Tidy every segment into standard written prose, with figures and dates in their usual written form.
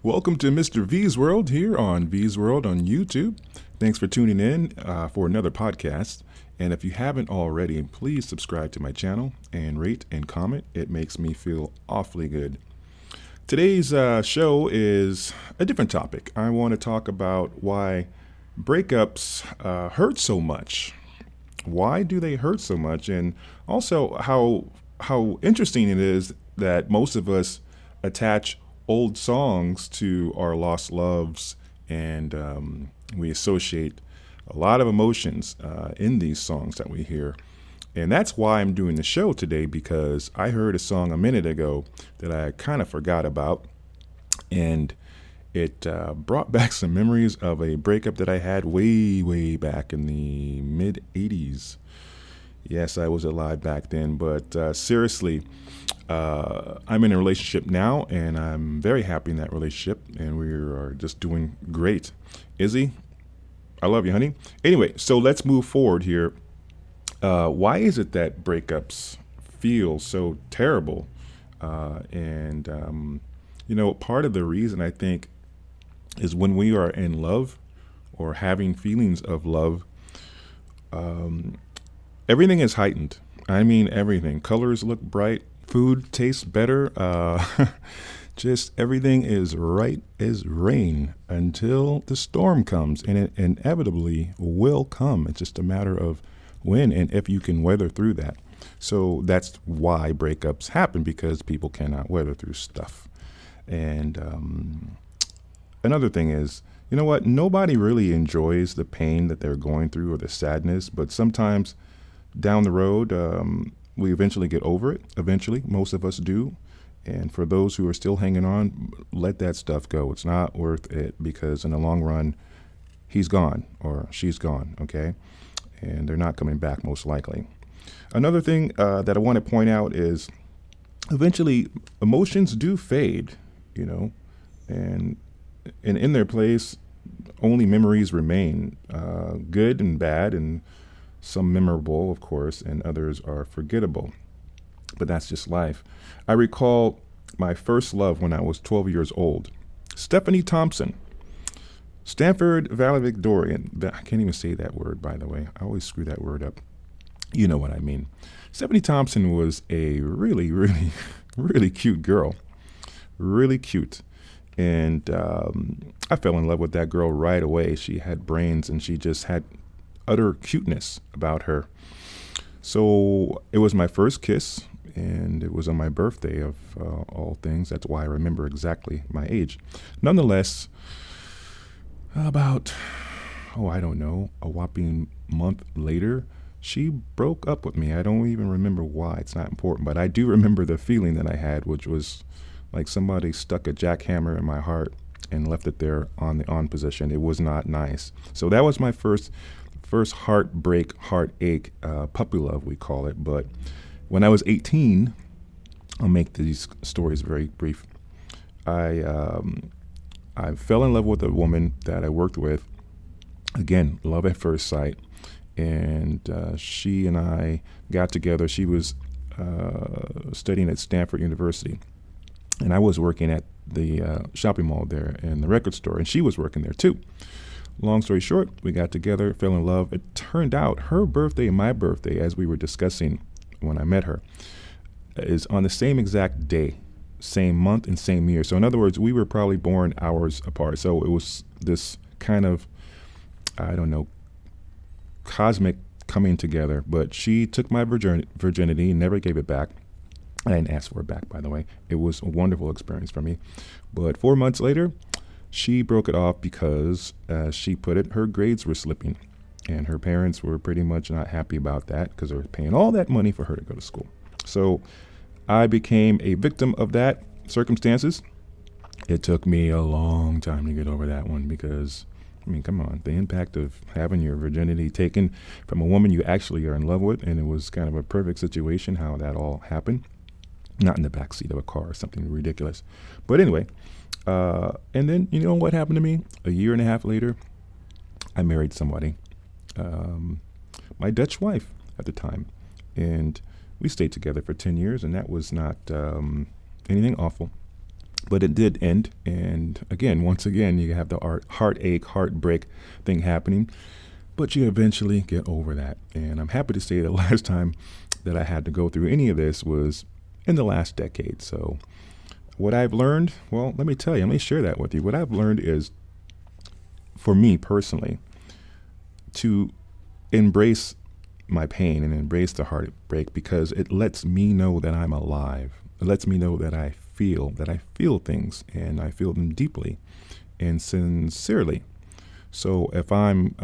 Welcome to Mr. V's World here on V's World on YouTube. Thanks for tuning in for another podcast. And if you haven't already, please subscribe to my channel and rate and comment. It makes me feel awfully good. Today's show is a different topic. I want to talk about why breakups hurt so much. Why do they hurt so much? And also how interesting it is that most of us attach old songs to our lost loves, and we associate a lot of emotions in these songs that we hear. And that's why I'm doing the show today, because I heard a song a minute ago that I kind of forgot about, and it brought back some memories of a breakup that I had way back in the mid 80s. Yes, I was alive back then, but seriously, I'm in a relationship now, and I'm very happy in that relationship, and we are just doing great. Izzy, I love you, honey. Anyway, so let's move forward here. Why is it that breakups feel so terrible? Part of the reason, I think, is when we are in love or having feelings of love, everything is heightened. I mean, everything. Colors look bright. Food tastes better. Just everything is right as rain until the storm comes, and it inevitably will come. It's just a matter of when and if you can weather through that. So that's why breakups happen, because people cannot weather through stuff. And another thing is, you know what? Nobody really enjoys the pain that they're going through or the sadness, but sometimes down the road, we eventually get over it. Eventually, most of us do. And for those who are still hanging on, let that stuff go. It's not worth it, because in the long run, he's gone or she's gone, okay? And they're not coming back, most likely. Another thing that I want to point out is eventually emotions do fade, and in their place, only memories remain, good and bad, and some memorable, of course, and others are forgettable. But that's just life. I recall my first love when I was 12 years old. Stephanie Thompson, Stanford valedictorian. I can't even say that word, by the way. I always screw that word up. You know what I mean. Stephanie Thompson was a really cute girl. Really cute. And I fell in love with that girl right away. She had brains, and she just had utter cuteness about her. So it was my first kiss, and it was on my birthday, of all things. That's why I remember exactly my age. Nonetheless, about, a whopping month later, she broke up with me. I don't even remember why. It's not important, but I do remember the feeling that I had, which was like somebody stuck a jackhammer in my heart and left it there on the on position. It was not nice. So that was my first heartbreak, heartache, puppy love, we call it. But when I was 18, I'll make these stories very brief. I fell in love with a woman that I worked with. Again, love at first sight. And she and I got together. She was studying at Stanford University, and I was working at the shopping mall there and the record store, and she was working there too. Long story short, we got together, fell in love. It turned out her birthday and my birthday, as we were discussing when I met her, is on the same exact day, same month and same year. So in other words, we were probably born hours apart. So it was this kind of, cosmic coming together. But she took my virginity and never gave it back. I didn't ask for it back, by the way. It was a wonderful experience for me. But 4 months later, she broke it off because, as she put it, her grades were slipping. And her parents were pretty much not happy about that, because they were paying all that money for her to go to school. So I became a victim of that circumstances. It took me a long time to get over that one, because, come on, the impact of having your virginity taken from a woman you actually are in love with, and it was kind of a perfect situation how that all happened. Not in the backseat of a car or something ridiculous. But anyway, and then, you know what happened to me? A year and a half later, I married somebody, my Dutch wife at the time. And we stayed together for 10 years, and that was not anything awful. But it did end. And again, once again, you have the heartache, heartbreak thing happening. But you eventually get over that. And I'm happy to say the last time that I had to go through any of this was in the last decade. So what I've learned, well, let me tell you, let me share that with you. What I've learned is, for me personally, to embrace my pain and embrace the heartbreak, because it lets me know that I'm alive. It lets me know that I feel things, and I feel them deeply and sincerely. So if I'm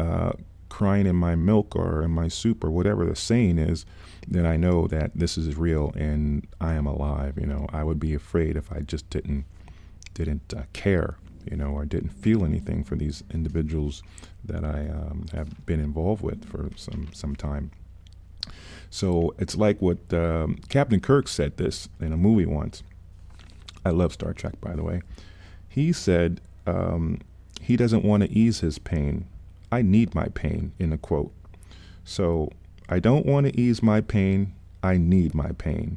crying in my milk or in my soup or whatever the saying is, then I know that this is real and I am alive. I would be afraid if I just didn't care, or didn't feel anything for these individuals that I have been involved with for some time. So it's like what Captain Kirk said this in a movie once. I love Star Trek, by the way. He said he doesn't want to ease his pain. I need my pain, in a quote. So I don't want to ease my pain. I need my pain.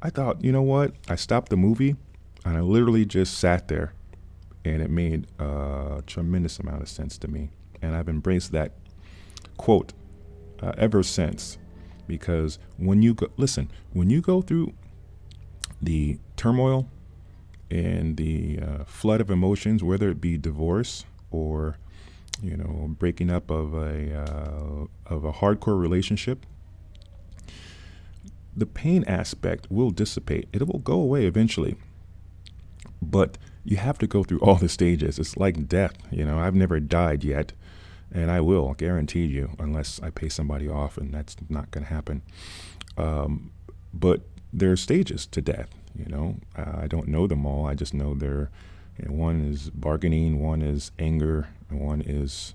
I thought, you know what? I stopped the movie and I literally just sat there, and it made a tremendous amount of sense to me. And I've embraced that quote ever since, because when you go through the turmoil and the flood of emotions, whether it be divorce or breaking up of a hardcore relationship, the pain aspect will dissipate. It will go away eventually. But you have to go through all the stages. It's like death. I've never died yet, and I will, guarantee you, unless I pay somebody off, and that's not going to happen. But there are stages to death. I don't know them all. I just know one is bargaining, one is anger, and one is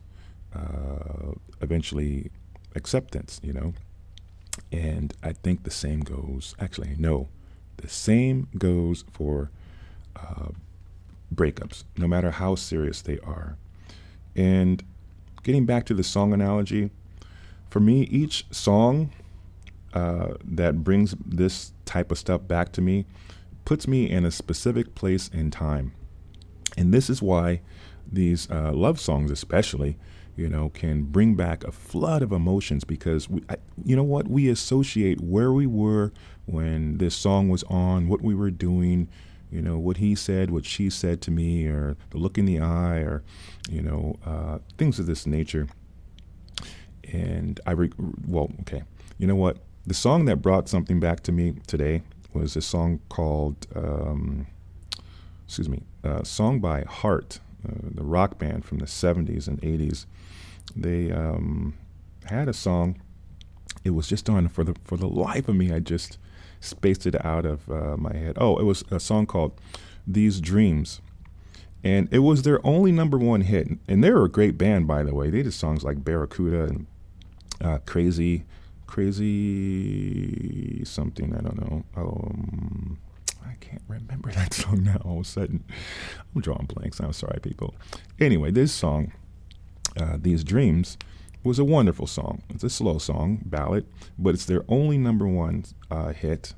eventually acceptance. And I think the same goes. Actually, no, the same goes for breakups, no matter how serious they are. And getting back to the song analogy, for me, each song that brings this type of stuff back to me puts me in a specific place in time. And this is why these love songs especially, can bring back a flood of emotions, because we associate where we were when this song was on, what we were doing, what he said, what she said to me, or the look in the eye, or, things of this nature. And okay. You know what? The song that brought something back to me today was a song called, song by Heart, the rock band from the 70s and 80s. They had a song. It was just on for the life of me. I just spaced it out of my head. Oh, it was a song called These Dreams. And it was their only number one hit. And they were a great band, by the way. They did songs like Barracuda and Crazy something. I don't know. I can't remember that song now. All of a sudden, I'm drawing blanks. I'm sorry, people. Anyway, this song, These Dreams, was a wonderful song. It's a slow song, ballad, but it's their only number one hit.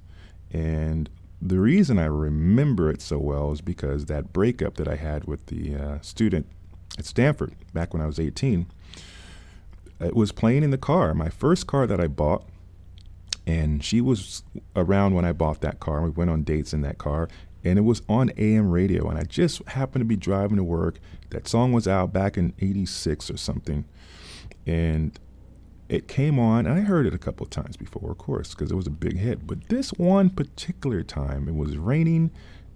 And the reason I remember it so well is because that breakup that I had with the student at Stanford back when I was 18, it was playing in the car, my first car that I bought. And she was around when I bought that car. We went on dates in that car, and it was on AM radio. And I just happened to be driving to work. That song was out back in '86 or something. And it came on, and I heard it a couple of times before, of course, because it was a big hit. But this one particular time, it was raining,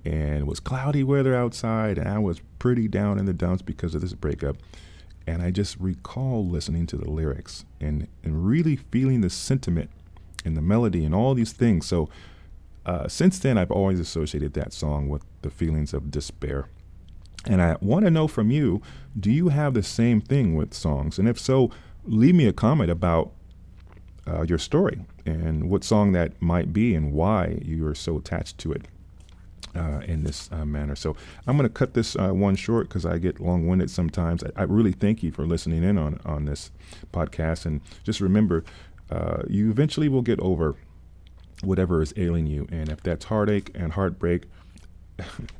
and it was cloudy weather outside, and I was pretty down in the dumps because of this breakup. And I just recall listening to the lyrics and really feeling the sentiment and the melody and all these things. So since then, I've always associated that song with the feelings of despair. And I want to know from you, do you have the same thing with songs? And if so, leave me a comment about your story and what song that might be and why you are so attached to it in this manner. So I'm going to cut this one short because I get long-winded sometimes. I really thank you for listening in on this podcast. And just remember, you eventually will get over whatever is ailing you. And if that's heartache and heartbreak,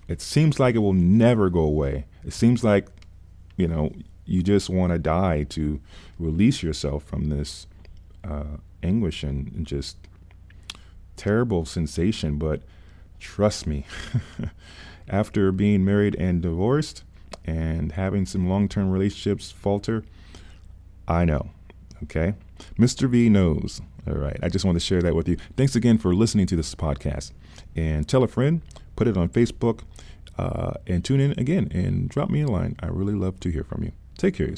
it seems like it will never go away. It seems like, you know, you just want to die to release yourself from this anguish and just terrible sensation. But trust me, after being married and divorced and having some long-term relationships falter, I know. Okay. Mr. V knows. All right. I just want to share that with you. Thanks again for listening to this podcast. And tell a friend, put it on Facebook, and tune in again and drop me a line. I really love to hear from you. Take care.